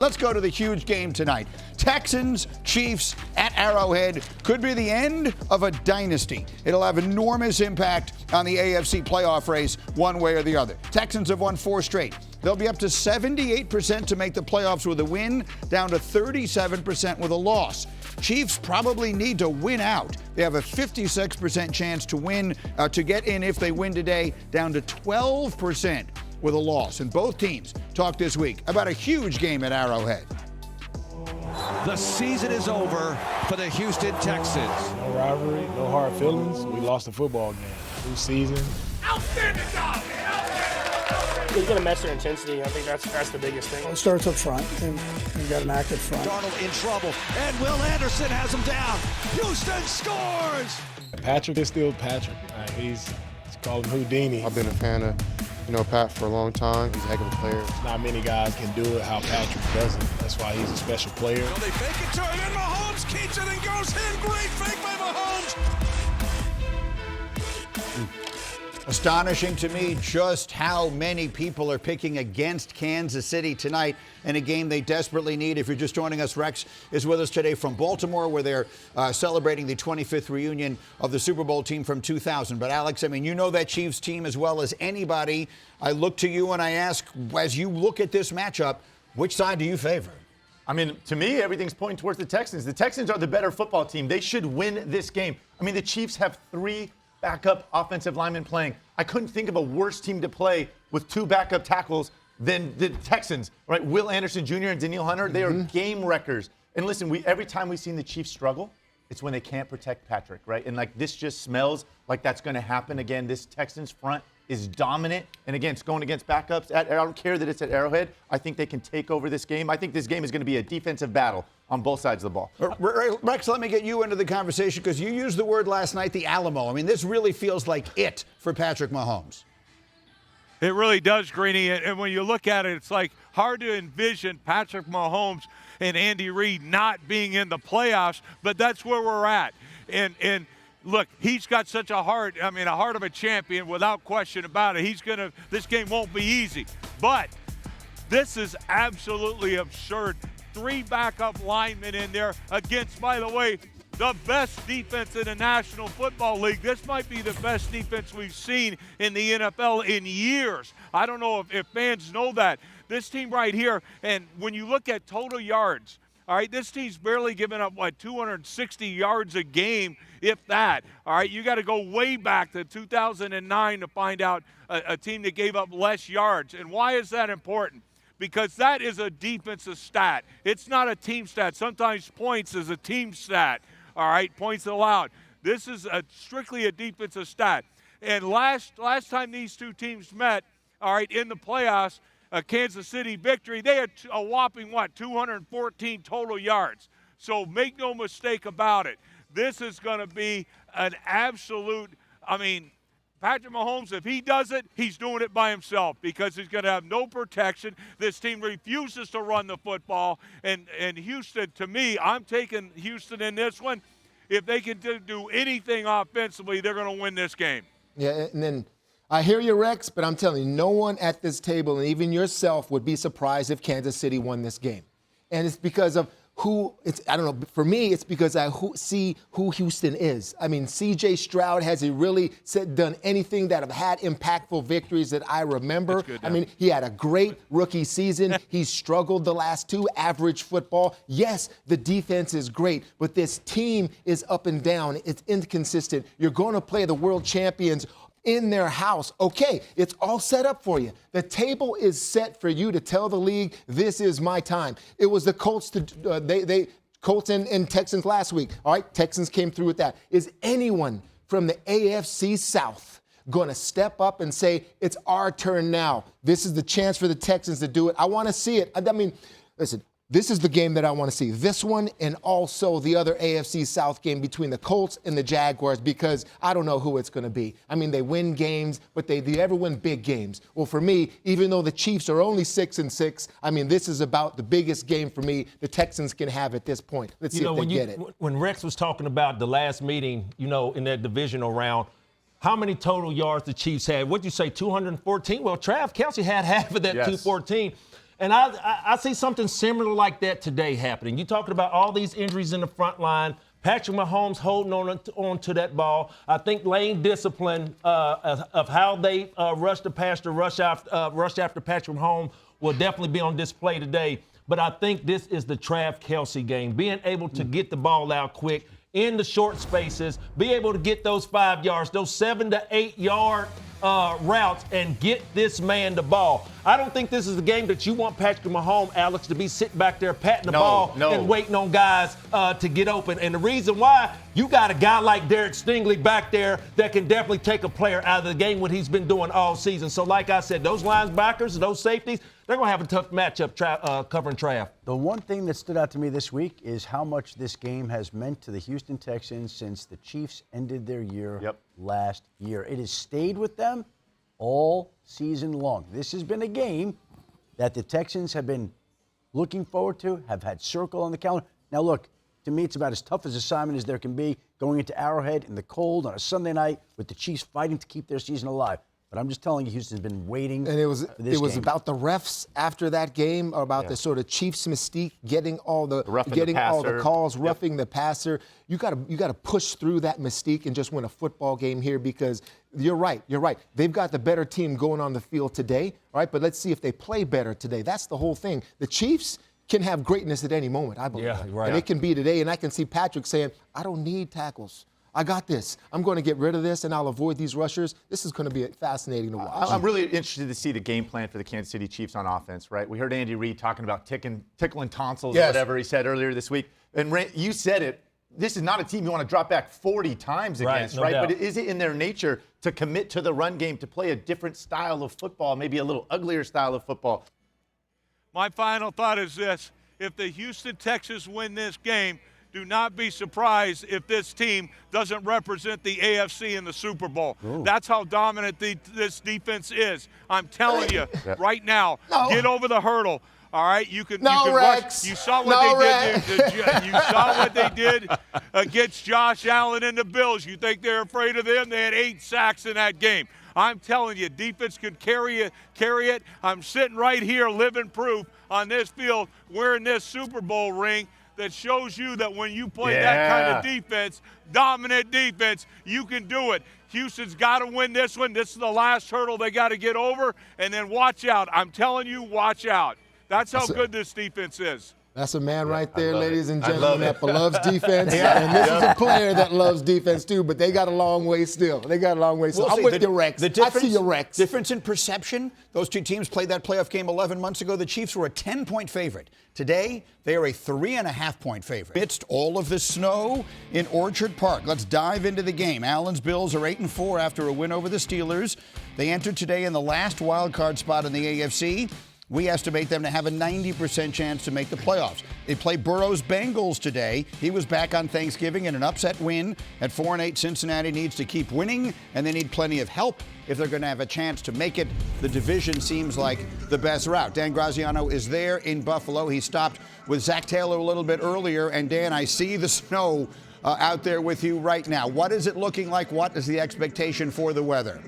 Let's go to the huge game tonight. Texans, Chiefs at Arrowhead could be the end of a dynasty. It'll have enormous impact on the AFC playoff race one way or the other. Texans have won 4 straight. They'll be up to 78% to make the playoffs with a win, down to 37% with a loss. Chiefs probably need to win out. They have a 56% chance to win, to get in if they win today, down to 12% with a loss. And both teams talked this week about a huge game at Arrowhead. The season is over for the Houston Texans. No rivalry, no hard feelings. We lost a football game. New season. Outstanding job, man! He's going to match their intensity. I think that's the biggest thing. It starts up front, and we've got an active front. Darnold in trouble, and Will Anderson has him down. Houston scores! Patrick is still Patrick. He's called him Houdini. I've been a fan of Pat for a long time. He's a heck of a player. Not many guys can do it how Patrick does it. That's why he's a special player. So they fake it to him, and Mahomes keeps it and goes in. Great fake by Mahomes. Astonishing to me just how many people are picking against Kansas City tonight in a game they desperately need. If you're just joining us, Rex is with us today from Baltimore, where they're celebrating the 25th reunion of the Super Bowl team from 2000. But Alex, I mean, you know that Chiefs team as well as anybody. I look to you and I ask, as you look at this matchup, which side do you favor? I mean, to me, everything's pointing towards the Texans. The Texans are the better football team. They should win this game. I mean, the Chiefs have 3 backup offensive linemen playing. I couldn't think of a worse team to play with 2 backup tackles than the Texans, right? Will Anderson Jr. and Danielle Hunter, they are game wreckers. And listen, every time we've seen the Chiefs struggle, it's when they can't protect Patrick, right? And like this just smells like that's going to happen again. This Texans front is dominant. And again, it's going against backups. I don't care that it's at Arrowhead. I think they can take over this game. I think this game is going to be a defensive battle on both sides of the ball. Rex, let me get you into the conversation because you used the word last night, the Alamo. I mean, this really feels like it for Patrick Mahomes. It really does, Greeny. And when you look at it, it's like hard to envision Patrick Mahomes and Andy Reid not being in the playoffs, but that's where we're at. And look, he's got such a heart, a heart of a champion without question about it. This game won't be easy. But this is absolutely absurd. 3 backup linemen in there against, by the way, the best defense in the National Football League. This might be the best defense we've seen in the NFL in years. I don't know if fans know that. This team right here, and when you look at total yards, all right, this team's barely giving up, 260 yards a game, if that. All right, you got to go way back to 2009 to find out a team that gave up less yards. And why is that important? Because that is a defensive stat. It's not a team stat. Sometimes points is a team stat, all right, points allowed. This is strictly a defensive stat. And last time these two teams met, all right, in the playoffs, a Kansas City victory, they had a whopping, 214 total yards. So make no mistake about it. This is going to be an absolute, Patrick Mahomes, if he does it, he's doing it by himself because he's going to have no protection. This team refuses to run the football. And Houston, to me, I'm taking Houston in this one. If they can do anything offensively, they're going to win this game. Yeah, and then I hear you, Rex, but I'm telling you, no one at this table, and even yourself, would be surprised if Kansas City won this game. And it's because of for me, it's because I see who Houston is. C.J. Stroud, has he really done anything that have had impactful victories that I remember? Good, he had a great rookie season. He's struggled the last 2, average football. Yes, the defense is great, but this team is up and down. It's inconsistent. You're going to play the world champions in their house. Okay, it's all set up for you. The table is set for you to tell the league, this is my time. It was the Colts Colts and Texans last week. All right, Texans came through with that. Is anyone from the AFC South going to step up and say, it's our turn now? This is the chance for the Texans to do it. I want to see it. Listen, this is the game that I want to see. This one and also the other AFC South game between the Colts and the Jaguars, because I don't know who it's going to be. They win games, but they ever win big games. Well, for me, even though the Chiefs are only 6-6, this is about the biggest game for me the Texans can have at this point. Let's see if they get it. When Rex was talking about the last meeting, in that divisional round, how many total yards the Chiefs had? What'd you say, 214? Well, Kelce had half of that, yes. 214. And I see something similar like that today happening. You're talking about all these injuries in the front line. Patrick Mahomes holding on to that ball. I think lane discipline of how they rush the passer, rush after Patrick Mahomes will definitely be on display today. But I think this is the Kelce game. Being able to get the ball out quick in the short spaces, be able to get those 5 yards, those 7 to 8 yard routes, and get this man the ball. I don't think this is a game that you want Patrick Mahomes, Alex, to be sitting back there patting the ball and waiting on guys to get open. And the reason why, you got a guy like Derek Stingley back there that can definitely take a player out of the game, what he's been doing all season. So like I said, those linebackers, those safeties, they're going to have a tough matchup covering Trav. The one thing that stood out to me this week is how much this game has meant to the Houston Texans since the Chiefs ended their year last year. It has stayed with them all season long. This has been a game that the Texans have been looking forward to, have had circle on the calendar. Now, look, to me, it's about as tough an assignment as there can be going into Arrowhead in the cold on a Sunday night with the Chiefs fighting to keep their season alive. But I'm just telling you, Houston's been waiting and it was for this game. About the refs after that game, about the sort of Chiefs mystique, getting all the calls, roughing the passer. You got to push through that mystique and just win a football game here, because you're right. They've got the better team going on the field today, right? But let's see if they play better today. That's the whole thing. The Chiefs can have greatness at any moment, I believe. Yeah, right. And it can be today. And I can see Patrick saying, I don't need tackles. I got this. I'm going to get rid of this, and I'll avoid these rushers. This is going to be fascinating to watch. I'm really interested to see the game plan for the Kansas City Chiefs on offense, right? We heard Andy Reid talking about tickling tonsils or whatever he said earlier this week. And you said it. This is not a team you want to drop back 40 times against, right? But is it in their nature to commit to the run game, to play a different style of football, maybe a little uglier style of football? My final thought is this. If the Houston Texans win this game, do not be surprised if this team doesn't represent the AFC in the Super Bowl. Ooh. That's how dominant this defense is. I'm telling you right now, get over the hurdle. All right, you can Rex. Rush. You saw what they did. You saw what they did against Josh Allen and the Bills. You think they're afraid of them? They had 8 sacks in that game. I'm telling you, defense can carry it. I'm sitting right here, living proof on this field, wearing this Super Bowl ring that shows you that when you play that kind of defense, dominant defense, you can do it. Houston's got to win this one. This is the last hurdle they got to get over, and then watch out. I'm telling you, watch out. That's how good this defense is. That's a man right there, ladies and gentlemen, that loves defense. And this is a player that loves defense, too, but they got a long way still. I'm with you, Rex. I see you, Rex. Difference in perception. Those two teams played that playoff game 11 months ago. The Chiefs were a 10-point favorite. Today, they are a 3.5-point favorite. Amidst all of this snow in Orchard Park, let's dive into the game. Allen's Bills are 8-4 after a win over the Steelers. They entered today in the last wild card spot in the AFC. We estimate them to have a 90% chance to make the playoffs. They play Burrow's Bengals today. He was back on Thanksgiving in an upset win. At 4-8, Cincinnati needs to keep winning, and they need plenty of help if they're going to have a chance to make it. The division seems like the best route. Dan Graziano is there in Buffalo. He stopped with Zach Taylor a little bit earlier. And Dan, I see the snow out there with you right now. What is it looking like? What is the expectation for the weather?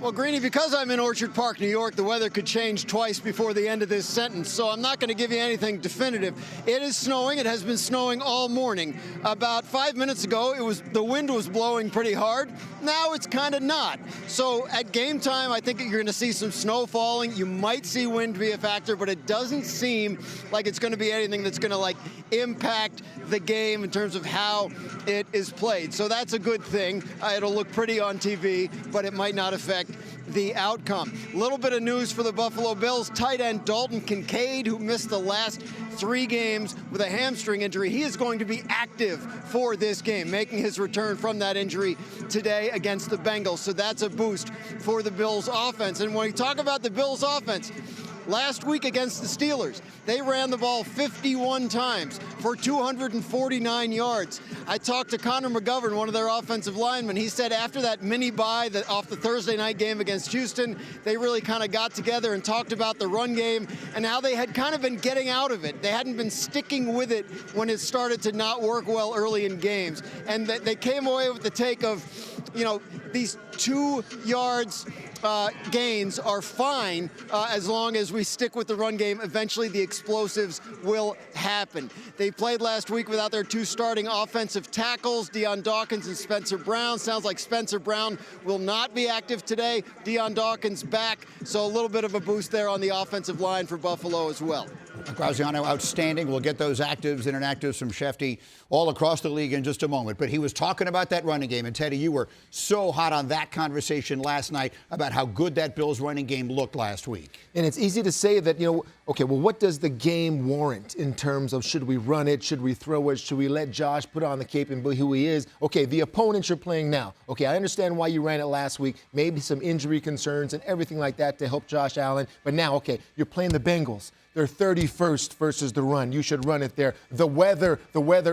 Well, Greeny, because I'm in Orchard Park, New York, the weather could change twice before the end of this sentence, so I'm not going to give you anything definitive. It is snowing. It has been snowing all morning. About 5 minutes ago, the wind was blowing pretty hard. Now it's kind of not. So at game time, I think you're going to see some snow falling. You might see wind be a factor, but it doesn't seem like it's going to be anything that's going to impact the game in terms of how it is played. So that's a good thing. It'll look pretty on TV, but it might not affect the outcome. A little bit of news for the Buffalo Bills. Tight end Dalton Kincaid, who missed the last 3 games with a hamstring injury, he is going to be active for this game, making his return from that injury today against the Bengals. So that's a boost for the Bills offense. And when we talk about the Bills offense, last week against the Steelers, they ran the ball 51 times for 249 yards. I talked to Connor McGovern, one of their offensive linemen. He said after that mini bye off the Thursday night game against Houston, they really kind of got together and talked about the run game and how they had kind of been getting out of it. They hadn't been sticking with it when it started to not work well early in games. And they came away with the take of, these 2 yards gains are fine as long as we stick with the run game. Eventually, the explosives will happen. They played last week without their 2 starting offensive tackles, Deion Dawkins and Spencer Brown. Sounds like Spencer Brown will not be active today. Deion Dawkins back, so a little bit of a boost there on the offensive line for Buffalo as well. Graziano, outstanding. We'll get those actives and inactives from Shefty all across the league in just a moment. But he was talking about that running game. And, Tedy, you were so hot on that conversation last night about how good that Bills running game looked last week. And it's easy to say that, okay, well, what does the game warrant in terms of should we run it, should we throw it, should we let Josh put on the cape and be who he is? Okay, the opponents you're playing now. Okay, I understand why you ran it last week, maybe some injury concerns and everything like that to help Josh Allen. But now, okay, you're playing the Bengals. They're 31st versus the run. You should run it there. The weather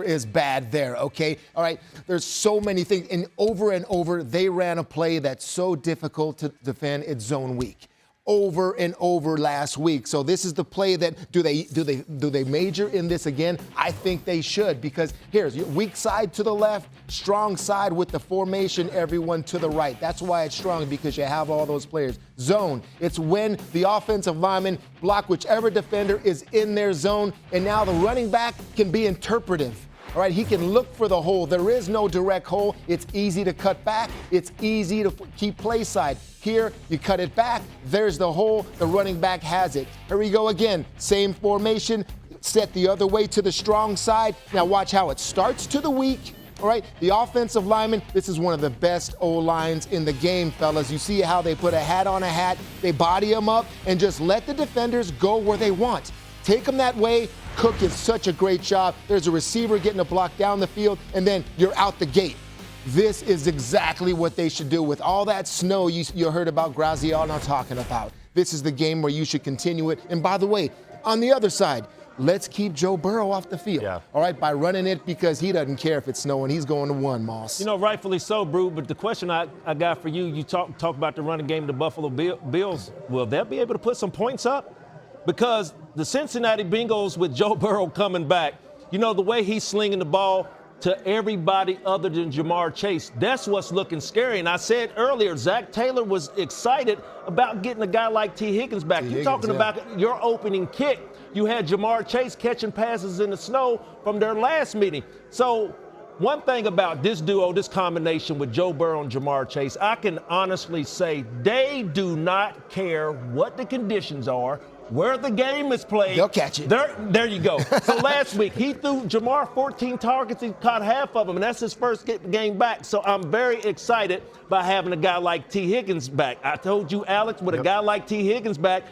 is bad there, okay? All right, there's so many things. And over, they ran a play that's so difficult to defend. It's zone weak. Over and over last week. So this is the play that do they major in this again? I think they should, because here's your weak side to the left, strong side with the formation, everyone to the right. That's why it's strong, because you have all those players. Zone, it's when the offensive lineman block whichever defender is in their zone, and now the running back can be interpretive. All right, he can look for the hole. There is no direct hole. It's easy to cut back. It's easy to keep play side. Here, you cut it back. There's the hole. The running back has it. Here we go again. Same formation. Set the other way to the strong side. Now watch how it starts to the weak. All right, the offensive lineman, this is one of the best O-lines in the game, fellas. You see how they put a hat on a hat. They body them up and just let the defenders go where they want. Take them that way. Cook is such a great job. There's a receiver getting a block down the field, and then you're out the gate. This is exactly what they should do. With all that snow you heard about Graziano talking about, this is the game where you should continue it. And by the way, on the other side, let's keep Joe Burrow off the field, all right, by running it, because he doesn't care if it's snowing. He's going to 1, Moss. Rightfully so, Brew, but the question I got for you, you talk about the running game of the Buffalo Bills. Will they be able to put some points up? Because the Cincinnati Bengals, with Joe Burrow coming back, the way he's slinging the ball to everybody other than Jamar Chase, that's what's looking scary. And I said earlier, Zach Taylor was excited about getting a guy like T. Higgins back. You're talking about your opening kick. You had Jamar Chase catching passes in the snow from their last meeting. So one thing about this duo, this combination with Joe Burrow and Jamar Chase, I can honestly say they do not care what the conditions are, where the game is played. They'll catch it. There you go. So last week, he threw Jamar 14 targets. He caught half of them, and that's his first game back. So I'm very excited by having a guy like T. Higgins back. I told you, Alex, with a guy like T. Higgins back,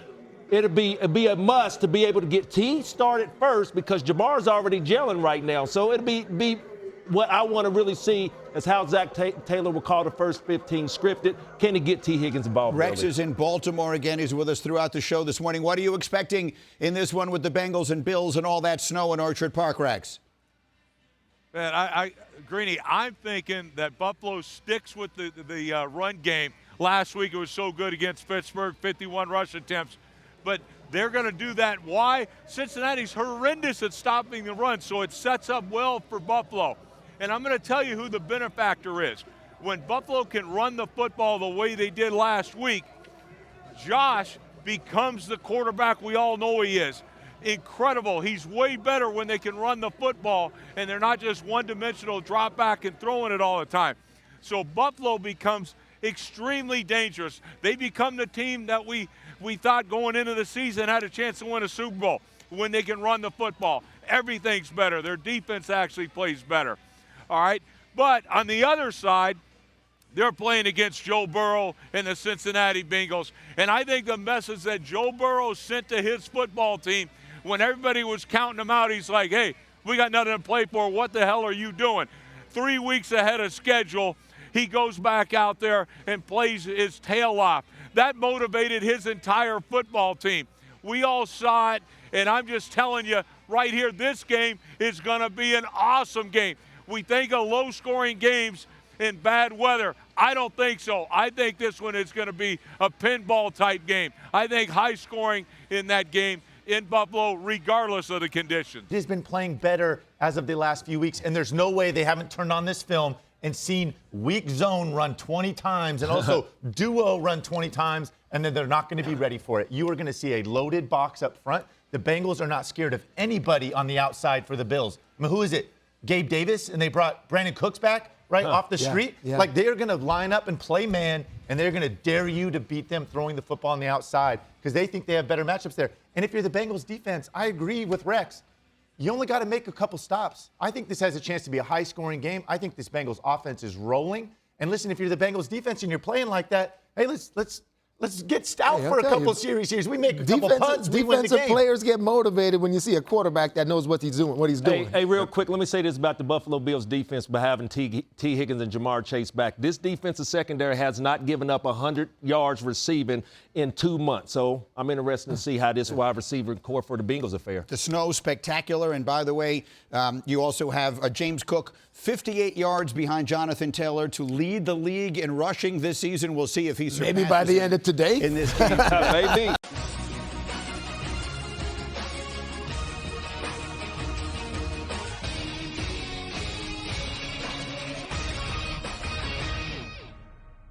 it'd be a must to be able to get T started first, because Jamar's already gelling right now. So it'd be what I want to really see is how Zach Taylor will call the first 15 scripted. Can he get T. Higgins involved? Rex is in Baltimore again. He's with us throughout the show this morning. What are you expecting in this one with the Bengals and Bills and all that snow in Orchard Park, Rex? Man, Greeny, I'm thinking that Buffalo sticks with the run game. Last week it was so good against Pittsburgh, 51 rush attempts. But they're going to do that. Why? Cincinnati's horrendous at stopping the run, so it sets up well for Buffalo. And I'm going to tell you who the benefactor is. When Buffalo can run the football the way they did last week, Josh becomes the quarterback we all know he is. Incredible. He's way better when they can run the football and they're not just one-dimensional drop back and throwing it all the time. So Buffalo becomes extremely dangerous. They become the team that we thought going into the season had a chance to win a Super Bowl when they can run the football. Everything's better. Their defense actually plays better. All right, but on the other side, they're playing against Joe Burrow and the Cincinnati Bengals. And I think the message that Joe Burrow sent to his football team when everybody was counting him out, he's like, hey, we got nothing to play for. What the hell are you doing? 3 weeks ahead of schedule, he goes back out there and plays his tail off. That motivated his entire football team. We all saw it, and I'm just telling you right here, this game is going to be an awesome game. We think of low-scoring games in bad weather. I don't think so. I think this one is going to be a pinball-type game. I think high-scoring in that game in Buffalo, regardless of the conditions. He's been playing better as of the last few weeks, and there's no way they haven't turned on this film and seen weak zone run 20 times and also duo run 20 times, and then they're not going to be ready for it. You are going to see a loaded box up front. The Bengals are not scared of anybody on the outside for the Bills. I mean, who is it? Gabe Davis, and they brought Brandon Cooks back, right, off the street? Yeah. Like, they're going to line up and play man, and they're going to dare you to beat them throwing the football on the outside because they think they have better matchups there. And if you're the Bengals defense, I agree with Rex. You only got to make a couple stops. I think this has a chance to be a high-scoring game. I think this Bengals offense is rolling. And listen, if you're the Bengals defense and you're playing like that, hey, let's get stout for a couple series here. We make a couple punts, we win the game. Defensive players get motivated when you see a quarterback that knows what he's doing. Hey, real quick, let me say this about the Buffalo Bills defense by having T. Higgins and Jamar Chase back. This defensive secondary has not given up 100 yards receiving in 2 months. So I'm interested to see how this wide receiver core for the Bengals affair. The snow, spectacular. And by the way, you also have James Cook, 58 yards behind Jonathan Taylor to lead the league in rushing this season. We'll see if he surpasses maybe by the end of today. In this game. Maybe.